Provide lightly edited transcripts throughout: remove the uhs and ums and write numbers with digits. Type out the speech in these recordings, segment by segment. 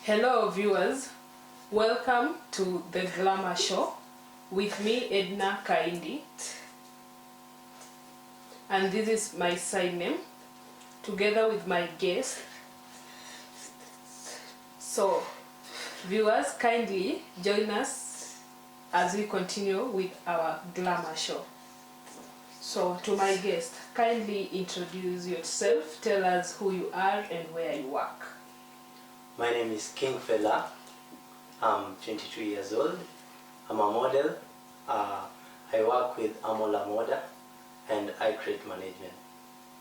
Hello viewers, welcome to the Glamour show with me Edna Kaindi, and this is my side name together with my guest. So viewers, kindly join us as we continue with our Glamour show. So to my guest, kindly introduce yourself, tell us who you are and where you work. My name is King Fela. I'm 22 years old. I'm a model. I work with Amola Moda and I create management.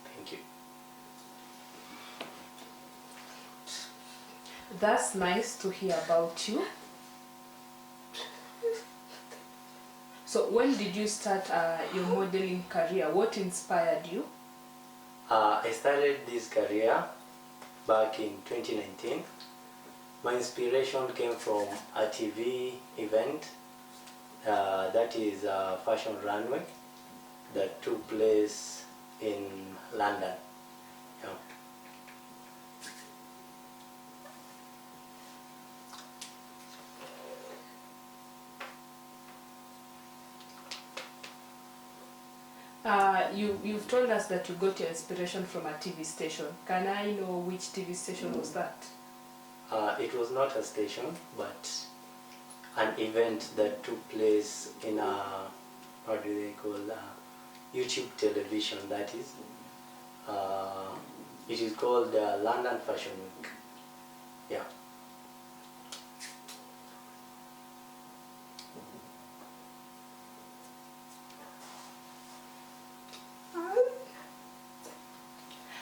Thank you. That's nice to hear about you. So when did you start your modeling career? What inspired you? I started this career back in 2019. My inspiration came from a TV event that is a fashion runway that took place in London. You've told us that you got your inspiration from a TV station. Can I know which TV station was that? It was not a station, but an event that took place in a, what do they call, YouTube television, that is. It is called London Fashion Week. Yeah.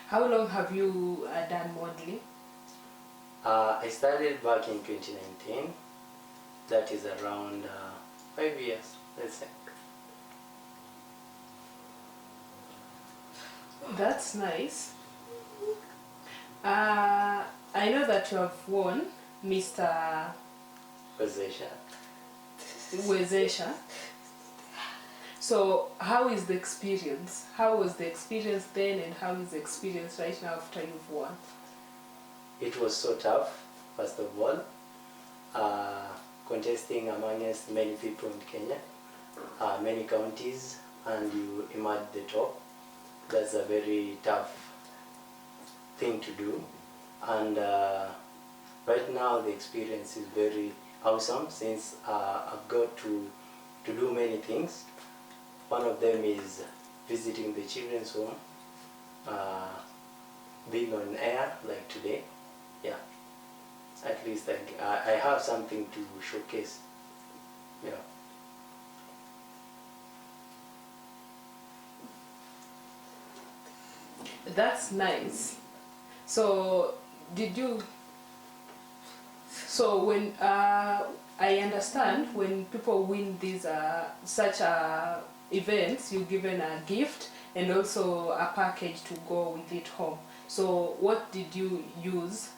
How long have you done modeling? I started back in 2019. That is around 5 years, let's say. That's nice. I know that you have won Mr. Wezesha. So how is the experience? How was the experience then and how is the experience right now after you've won? It was so tough, first of all, contesting amongst many people in Kenya, many counties, and you emerge the top. That's a very tough thing to do. And right now the experience is very awesome since I've got to do many things. One of them is visiting the children's home, being on air like today. Yeah, at least I have something to showcase. Yeah. That's nice. So when I understand when people win these such events, you're given a gift and also a package to go with it home. So what did you use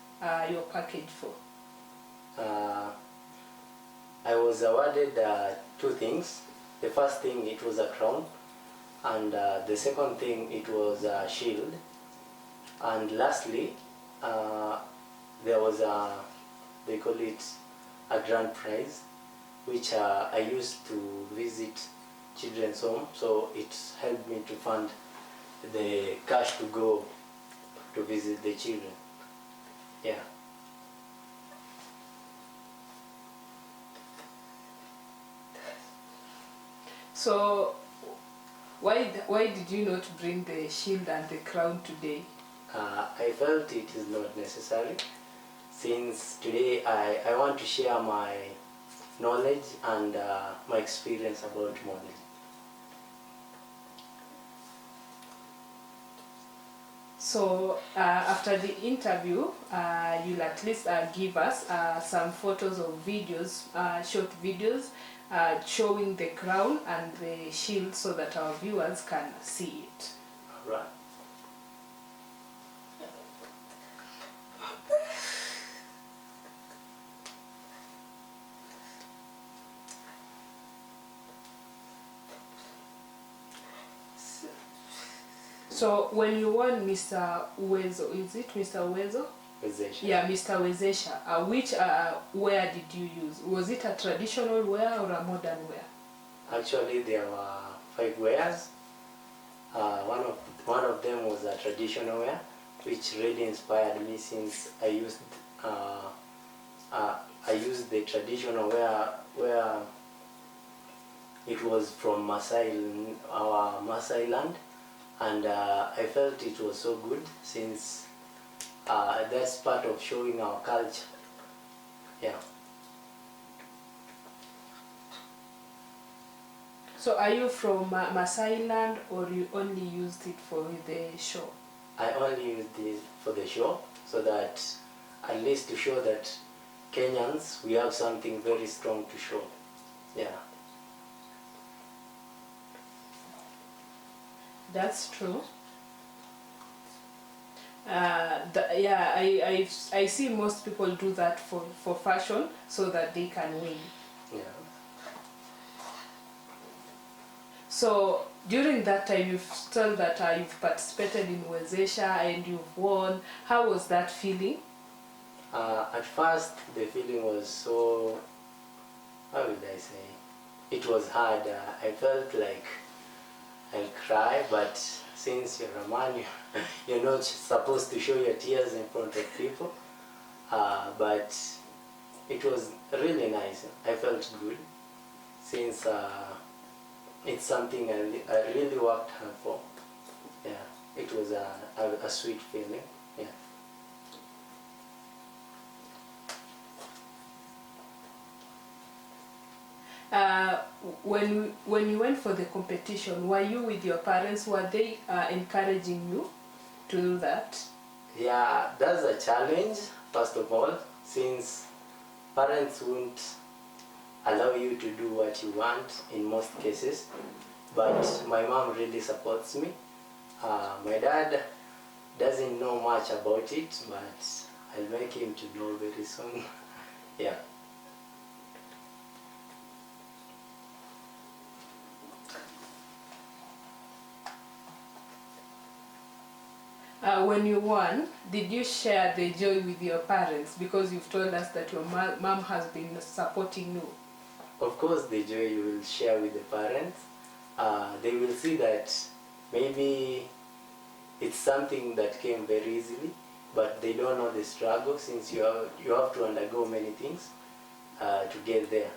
your package for? I was awarded two things. The first thing, it was a crown, and the second thing, it was a shield. And lastly, there was they call it a grand prize, which I used to visit children's home, so it helped me to fund the cash to go to visit the children. Yeah. So why did you not bring the shield and the crown today? I felt it is not necessary, since today I want to share my knowledge and my experience about modeling. So after the interview, you'll at least give us some photos or videos, short videos, showing the crown and the shield so that our viewers can see it. All right. So when you won Mr. Uwezo, is it Mr. Uwezo? Wezesha. Yeah, Mr. Wezesha. Which wear did you use? Was it a traditional wear or a modern wear? Actually, there were 5 wares. One of them was a traditional wear, which really inspired me since I used the traditional wear where it was from our Maasai land, and I felt it was so good since that's part of showing our culture. Yeah. So are you from Maasai land, or you only used it for the show? I only used it for the show, so that at least to show that Kenyans, we have something very strong to show. Yeah. That's true. Yeah, I see most people do that for fashion so that they can win. Yeah. So during that time, you've told that you've participated in Wezesha and you've won. How was that feeling? At first, the feeling was so, how would I say, it was hard. I felt like I'll cry, but since you're a man, you're not supposed to show your tears in front of people. But it was really nice. I felt good since it's something I really worked hard for. Yeah, it was a sweet feeling. Yeah. When you went for the competition, were you with your parents? Were they encouraging you to do that? Yeah, that's a challenge, first of all, since parents won't allow you to do what you want in most cases. But my mom really supports me. My dad doesn't know much about it, but I'll make him to know very soon. Yeah. When you won, did you share the joy with your parents? Because you've told us that your mom has been supporting you. Of course, the joy you will share with the parents. They will see that maybe it's something that came very easily, but they don't know the struggle since you have to undergo many things to get there.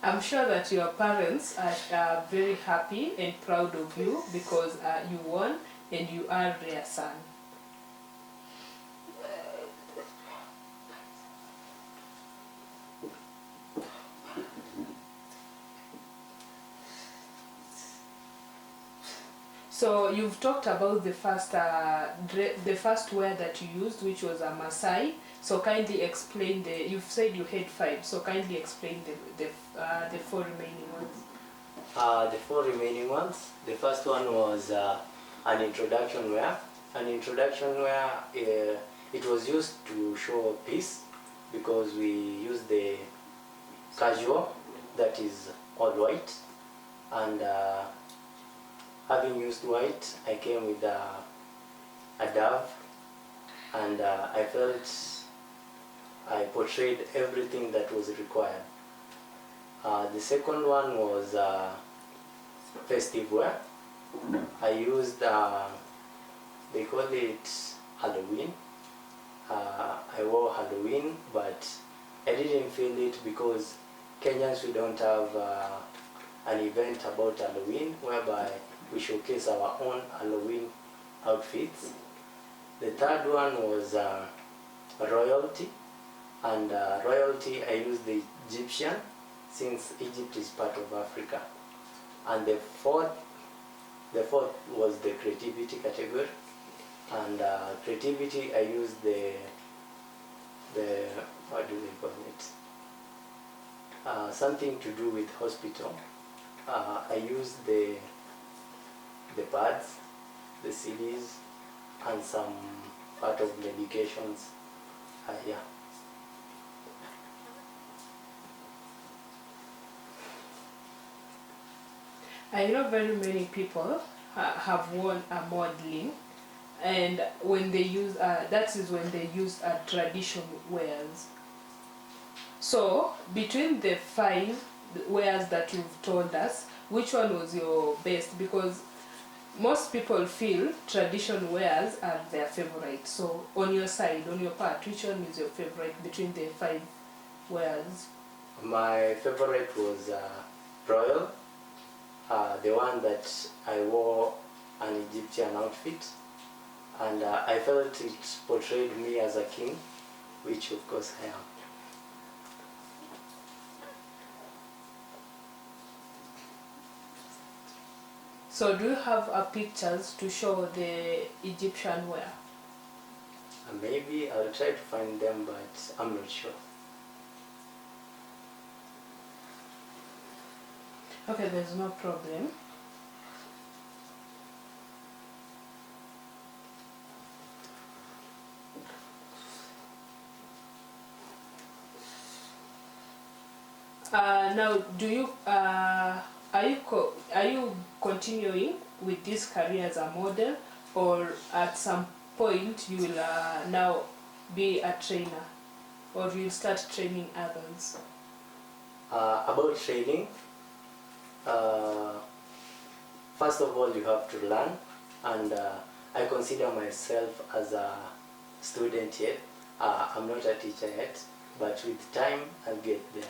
I'm sure that your parents are very happy and proud of you because you won and you are their son. So you've talked about the first wear that you used, which was a Maasai. So kindly explain you've said you had 5, so kindly explain the 4 remaining ones. The 4 remaining ones, the first one was an introduction wear. An introduction wear, it was used to show peace because we used the casual, that is all white, and having used white, I came with a dove, and I felt I portrayed everything that was required. The second one was festive wear. I used, they call it Halloween. I wore Halloween, but I didn't feel it because Kenyans, we don't have an event about Halloween whereby we showcase our own Halloween outfits. The third one was royalty, and royalty I used the Egyptian since Egypt is part of Africa. And the fourth was the creativity category, and creativity I used the what do they call it? Something to do with hospital. I used the pads, the CDs, and some part of medications. Yeah. I know very many people have worn a modeling, and when they use that is when they use traditional wears. So between the 5 wears that you've told us, which one was your best? Because most people feel traditional wears are their favorite. So on your side, on your part, which one is your favorite between the 5 wears? My favorite was royal, the one that I wore an Egyptian outfit, and I felt it portrayed me as a king, which of course I am. So do you have pictures to show the Egyptian wear? Maybe I'll try to find them, but I'm not sure. Okay, there's no problem. Now, do you are you continuing with this career as a model, or at some point you will now be a trainer, or you'll start training others? About training, first of all, you have to learn, and I consider myself as a student yet. I'm not a teacher yet, but with time, I'll get there.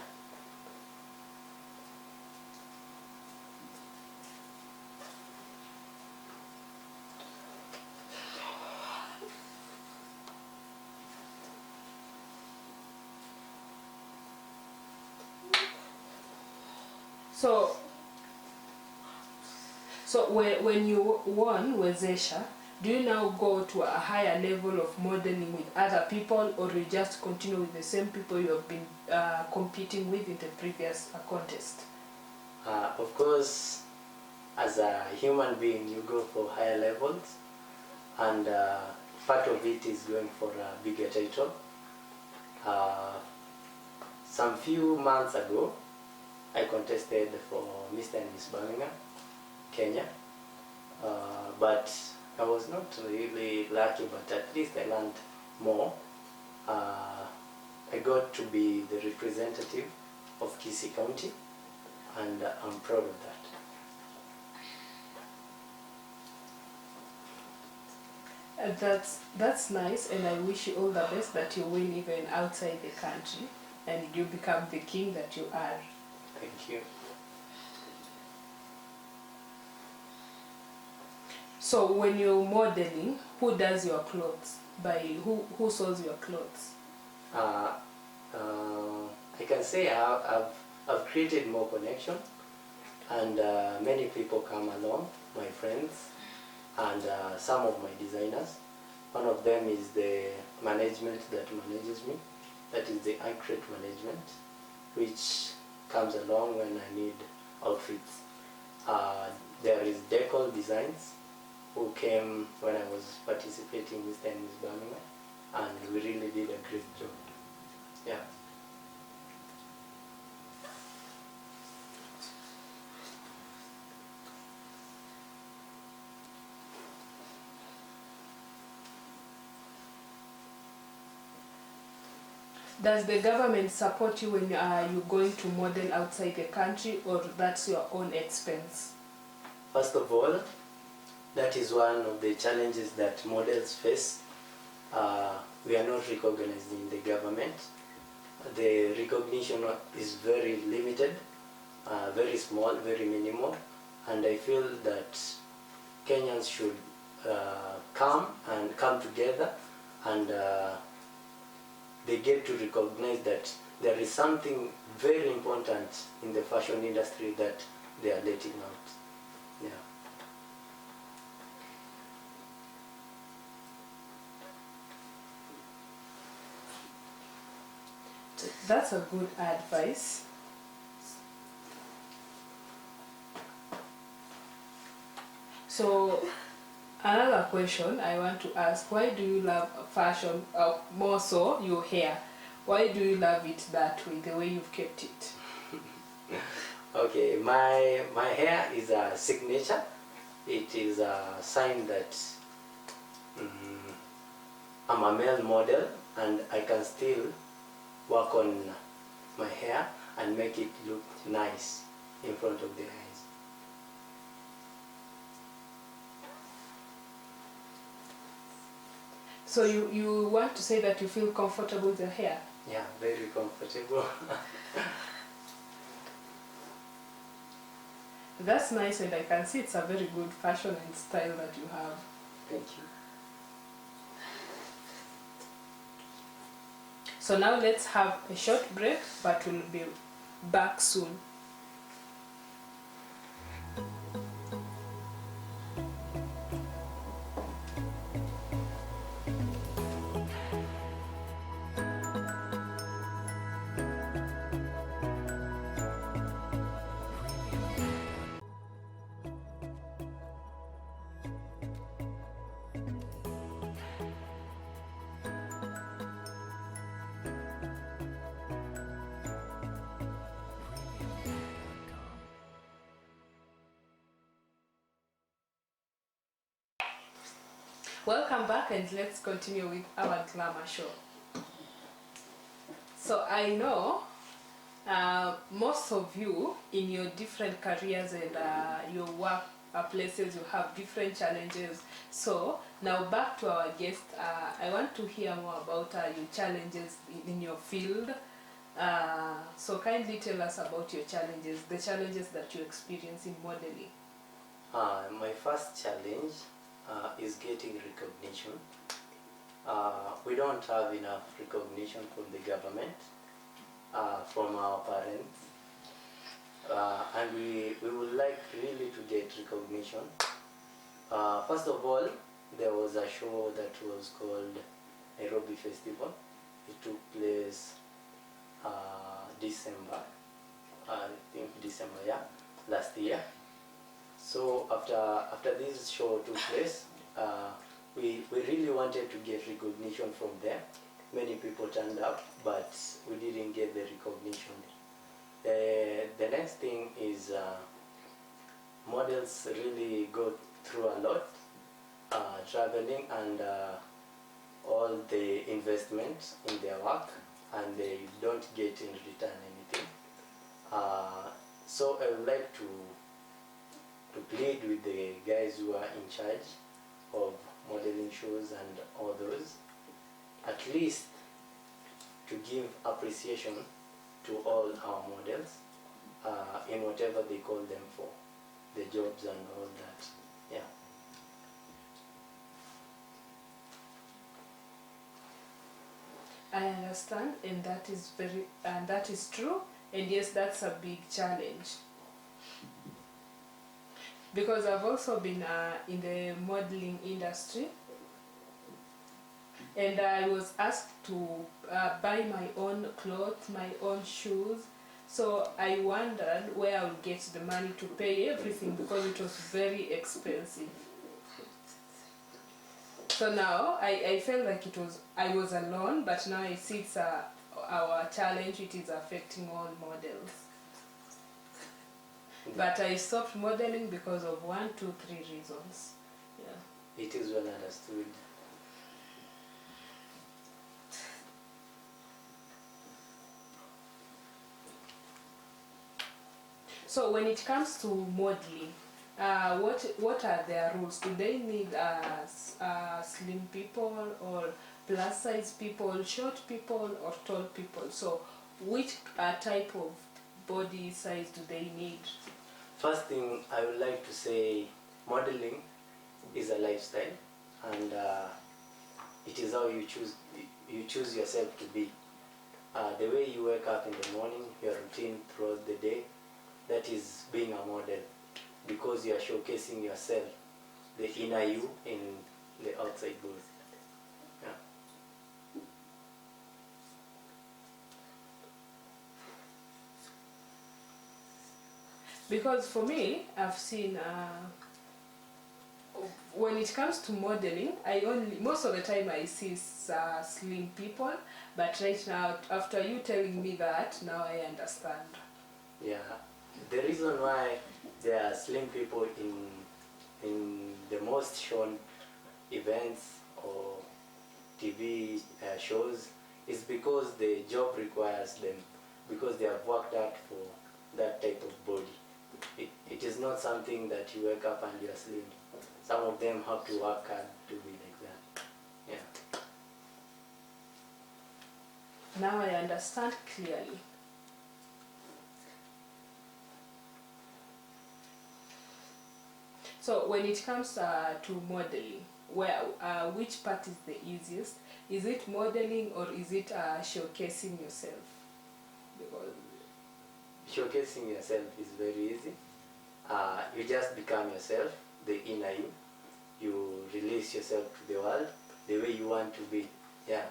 So when you won Wezesha, do you now go to a higher level of modeling with other people, or you just continue with the same people you have been competing with in the previous contest? Of course, as a human being, you go for higher levels, and part of it is going for a bigger title. Some few months ago, I contested for Mr. and Miss Birmingham, Kenya, but I was not really lucky, but at least I learned more. I got to be the representative of Kisii County, and I'm proud of that. That's nice, and I wish you all the best, that you win even outside the country and you become the king that you are. Thank you. So when you're modeling, who does your clothes? Who sews your clothes? I can say I've created more connection, and many people come along, my friends, and some of my designers. One of them is the management that manages me, that is the accurate management, which comes along when I need outfits. There is Decor Designs, who came when I was participating with Miss Birmingham, and we really did a great job. Yeah. Does the government support you when you're going to model outside the country, or that's your own expense? First of all, that is one of the challenges that models face. We are not recognized in the government. The recognition is very limited, very small, very minimal, and I feel that Kenyans should come together, and they get to recognize that there is something very important in the fashion industry that they are letting out. Yeah. That's a good advice. So another question I want to ask, why do you love fashion, more so your hair? Why do you love it that way, the way you've kept it? Okay, my hair is a signature. It is a sign that I'm a male model and I can still work on my hair and make it look nice in front of the eyes. So you want to say that you feel comfortable with your hair? Yeah, very comfortable. That's nice, and I can see it's a very good fashion and style that you have. Thank you. So now let's have a short break, but we'll be back soon. Welcome back, and let's continue with our Glamour show. So I know most of you in your different careers and your work places, you have different challenges. So now back to our guest. I want to hear more about your challenges in your field. So kindly tell us about your challenges, the challenges that you experience in modeling. My first challenge is getting recognition. We don't have enough recognition from the government, from our parents, and we would like really to get recognition. First of all, there was a show that was called Nairobi Festival. It took place December, I think December, yeah, last year. So after this show took place, we really wanted to get recognition from them. Many people turned up, but we didn't get the recognition. The next thing is models really go through a lot, traveling and all the investment in their work, and they don't get in return anything. So I would like to plead with the guys who are in charge of modeling shows and all those, at least to give appreciation to all our models in whatever they call them for, the jobs and all that. Yeah. I understand, and that is true, and yes, that's a big challenge. Because I've also been in the modeling industry, and I was asked to buy my own clothes, my own shoes. So I wondered where I would get the money to pay everything, because it was very expensive. So now I felt like I was alone, but now I see it's our challenge. It is affecting all models. But I stopped modeling because of 1, 2, 3 reasons. Yeah. It is well understood. So when it comes to modeling, what are their rules? Do they need slim people, or plus size people, short people, or tall people? So which type of body size do they need? First thing I would like to say, modeling is a lifestyle, and it is how you choose yourself to be. The way you wake up in the morning, your routine throughout the day, that is being a model, because you are showcasing yourself, the inner you in the outside booth. Yeah. Because for me, I've seen when it comes to modeling, most of the time I see slim people, but right now, after you telling me that, now I understand. Yeah. the reason why there are slim people in the most shown events or TV shows is because the job requires them, because they have worked hard for that type of body. It is not something that you wake up and you are slim. Some of them have to work hard to be like that. Yeah. Now I understand clearly. So when it comes to modeling, which part is the easiest? Is it modeling or is it showcasing yourself? Because showcasing yourself is very easy. You just become yourself, the inner you. You release yourself to the world the way you want to be. Yeah.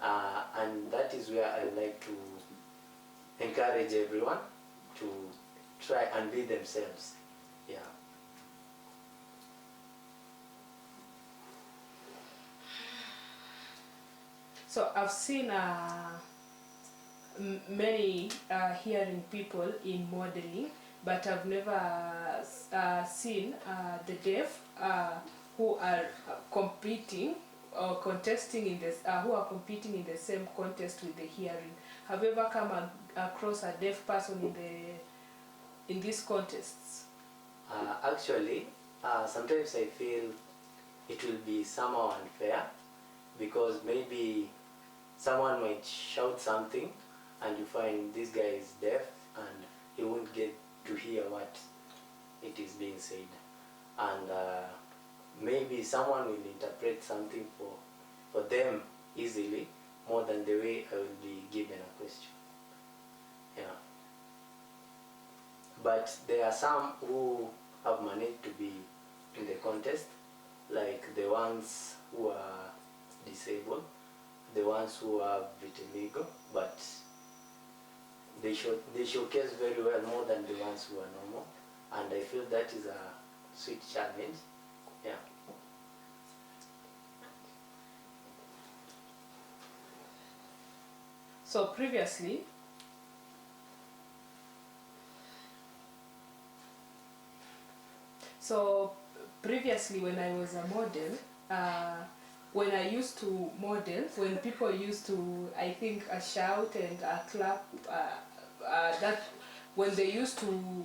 And that is where I like to encourage everyone to try and be themselves. Yeah. So I've seen many hearing people in modeling, but I've never seen the deaf who are competing or contesting in this, who are competing in the same contest with the hearing. Have you ever come across a deaf person in these contests? Actually, sometimes I feel it will be somehow unfair, because maybe someone might shout something and you find this guy is deaf and he won't get to hear what it is being said, and maybe someone will interpret something for them easily more than the way I will be given a question. Yeah. But there are some who have managed to be in the contest, like the ones who are disabled, the ones who have vitiligo, but they showcase very well more than the ones who are normal, and I feel that is a sweet challenge. Yeah. So previously, when I was a model, when I used to model, when people used to, I think, shout and clap, that when they used to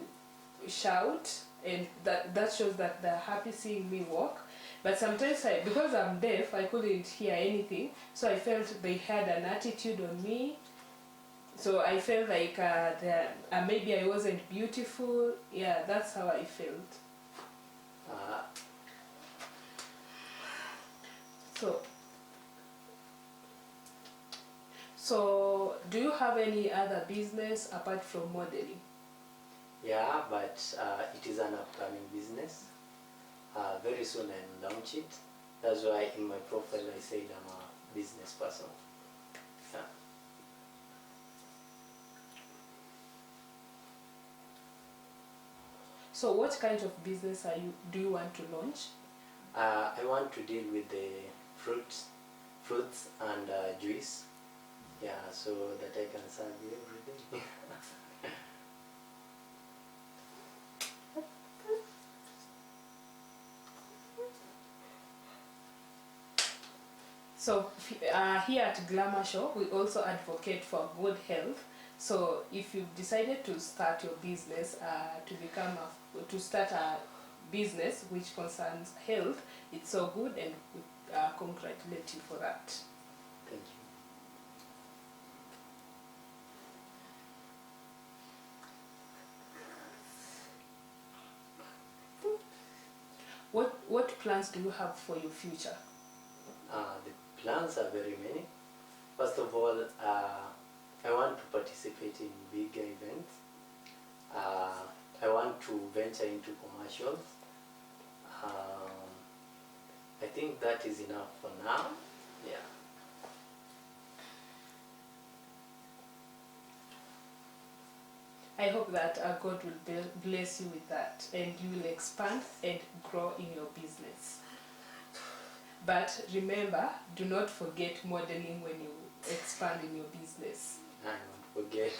shout, and that shows that they're happy seeing me walk. But sometimes, because I'm deaf, I couldn't hear anything, so I felt they had an attitude on me. So I felt like maybe I wasn't beautiful. Yeah, that's how I felt. So do you have any other business apart from modeling? Yeah, but it is an upcoming business. Very soon I'll launch it. That's why in my profile I said I'm a business person. Yeah. So what kind of business do you want to launch? I want to deal with the fruits and juice. Yeah, so that I can serve you every day. So here at Glamour Show, we also advocate for good health. So if you've decided to start your business, to start a business which concerns health, it's so good, and we congratulate you for that. Thank you. What plans do you have for your future? The plans are very many. First of all, I want to participate in bigger events. I want to venture into commercials. I think that is enough for now. Yeah. I hope that God will bless you with that, and you will expand and grow in your business. But remember, do not forget modeling when you expand in your business. I won't forget.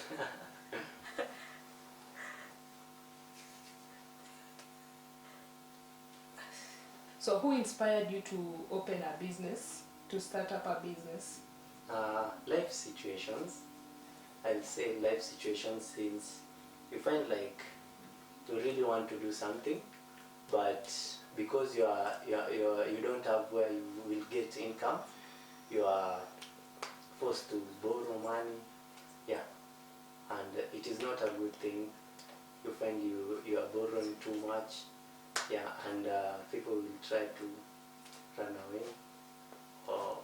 So who inspired you to open a business, to start up a business? Life situations. I'll say life situations, since you find like you really want to do something, but because you don't have where you will get income, you are forced to borrow money. Yeah, and it is not a good thing. You find you are borrowing too much. Yeah, and people will try to run away or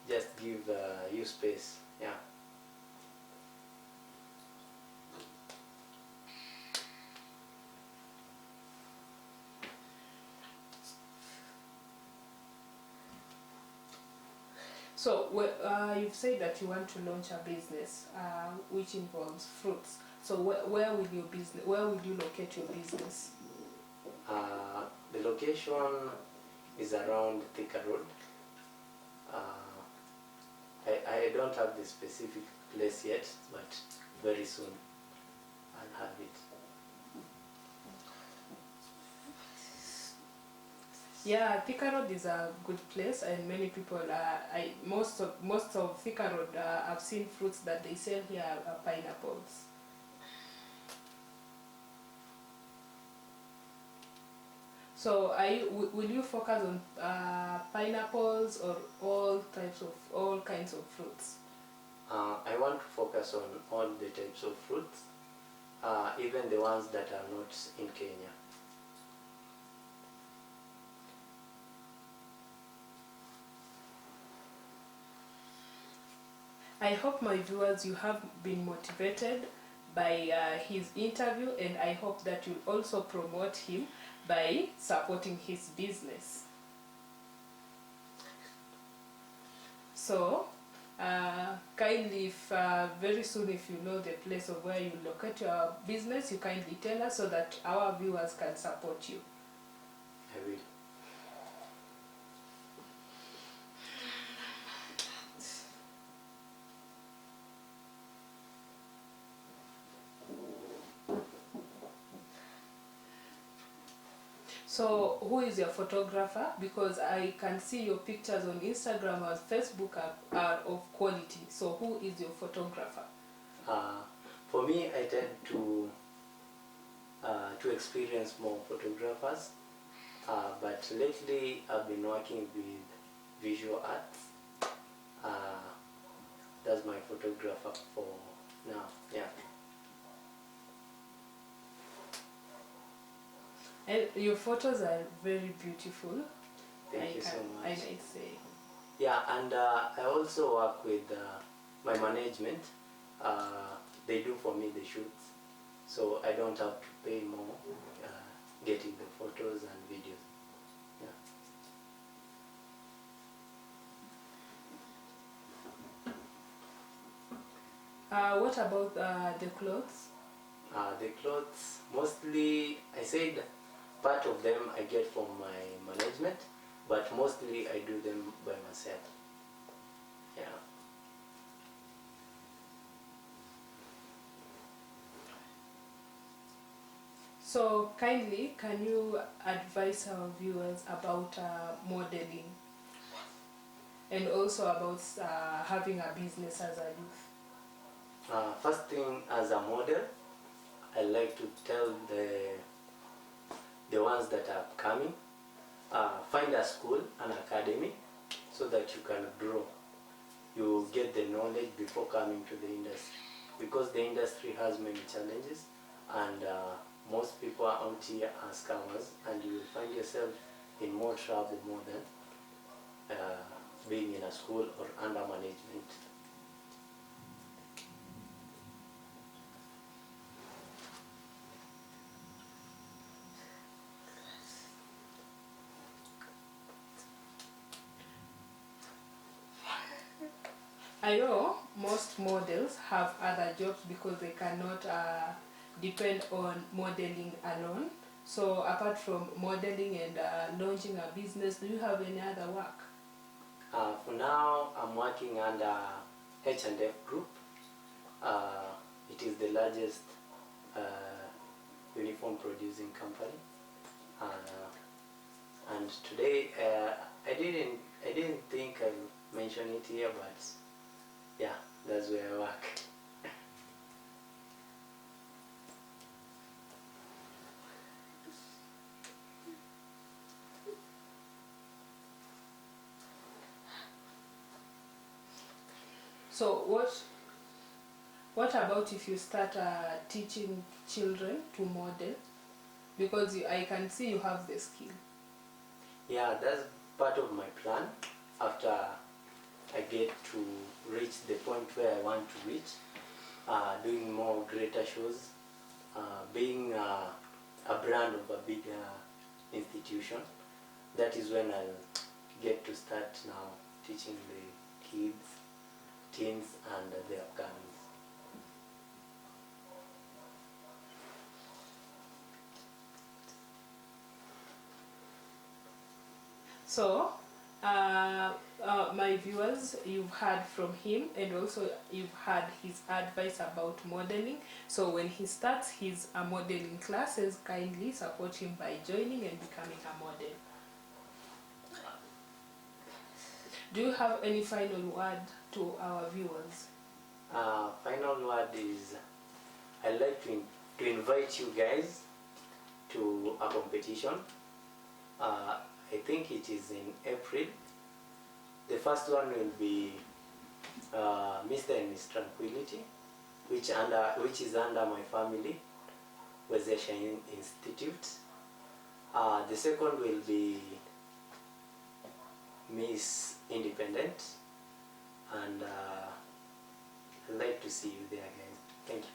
just give you space. Yeah. So you've said that you want to launch a business which involves fruits. So where will your business? Where will you locate your business? The location is around Thika Road. Uh, I don't have the specific place yet, but very soon I'll have it. Yeah, Thika Road is a good place, and many people. Most of Thika Road, I've seen fruits that they sell here are pineapples. So, will you focus on pineapples or all kinds of fruits? I want to focus on all the types of fruits, even the ones that are not in Kenya. I hope my viewers, you have been motivated by his interview, and I hope that you'll also promote him by supporting his business. So, kindly, if very soon, if you know the place of where you locate your business, you kindly tell us so that our viewers can support you. I will. So, who is your photographer? Because I can see your pictures on Instagram and Facebook are of quality. So, who is your photographer? For me, I tend to experience more photographers, but lately I've been working with visual arts. That's my photographer for now. Yeah. And your photos are very beautiful. Thank you so much. I might say. Yeah, and I also work with my management. They do for me the shoots, so I don't have to pay more getting the photos and videos. What about the clothes? The clothes, mostly, I said part of them I get from my management, but mostly I do them by myself. Yeah. So kindly, can you advise our viewers about modeling and also about having a business as a youth? First thing, as a model, I like to tell the ones that are coming, find a school, an academy, so that you can grow. You get the knowledge before coming to the industry, because the industry has many challenges, and most people are out here as scammers, and you will find yourself in more trouble more than being in a school or under management. I know most models have other jobs because they cannot depend on modeling alone. So apart from modeling and launching a business, do you have any other work? For now, I'm working under H&F Group. It is the largest uniform producing company. And today I didn't think I'll mention it here, but yeah, that's where I work. So what about if you start teaching children to model? Because I can see you have the skill. Yeah, that's part of my plan after I get to reach the point where I want to reach, doing more greater shows, being a brand of a big institution. That is when I'll get to start now teaching the kids, teens, and the upcoming. So, my viewers, you've heard from him, and also you've heard his advice about modeling. So when he starts his modeling classes, kindly support him by joining and becoming a model. Do you have any final word to our viewers? Final word is, I'd like to invite you guys to a competition. I think it is in April. The first one will be Mr. and Miss Tranquility, which is under my family, Wezesha Institute. The second will be Miss Independent, and I'd like to see you there, guys. Thank you.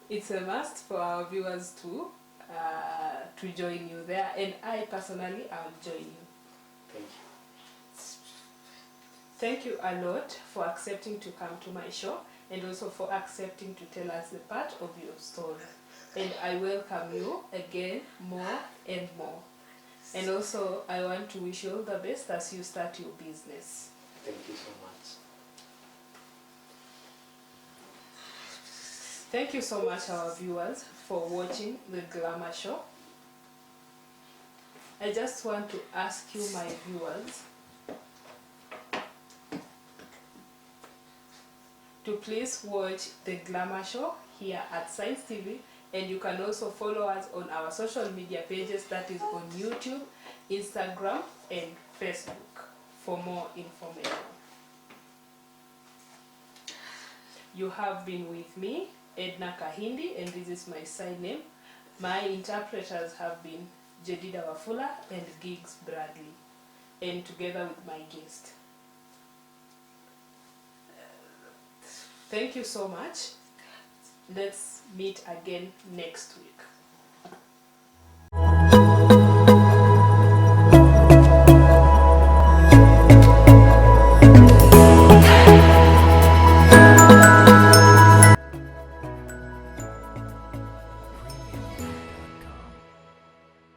It's a must for our viewers to join you there, and I personally will join you. Thank you. Thank you a lot for accepting to come to my show, and also for accepting to tell us the part of your story. And I welcome you again more and more. And also I want to wish you all the best as you start your business. Thank you so much. Thank you so much, our viewers, for watching the Glamour Show. I just want to ask you, my viewers, to please watch the Glamour Show here at Science TV, and you can also follow us on our social media pages, that is on YouTube, Instagram, and Facebook for more information. You have been with me, Edna Kaindi, and this is my sign name. My interpreters have been Jedida Wafula and Giggs Bradley, and together with my guest. Thank you so much. Let's meet again next week.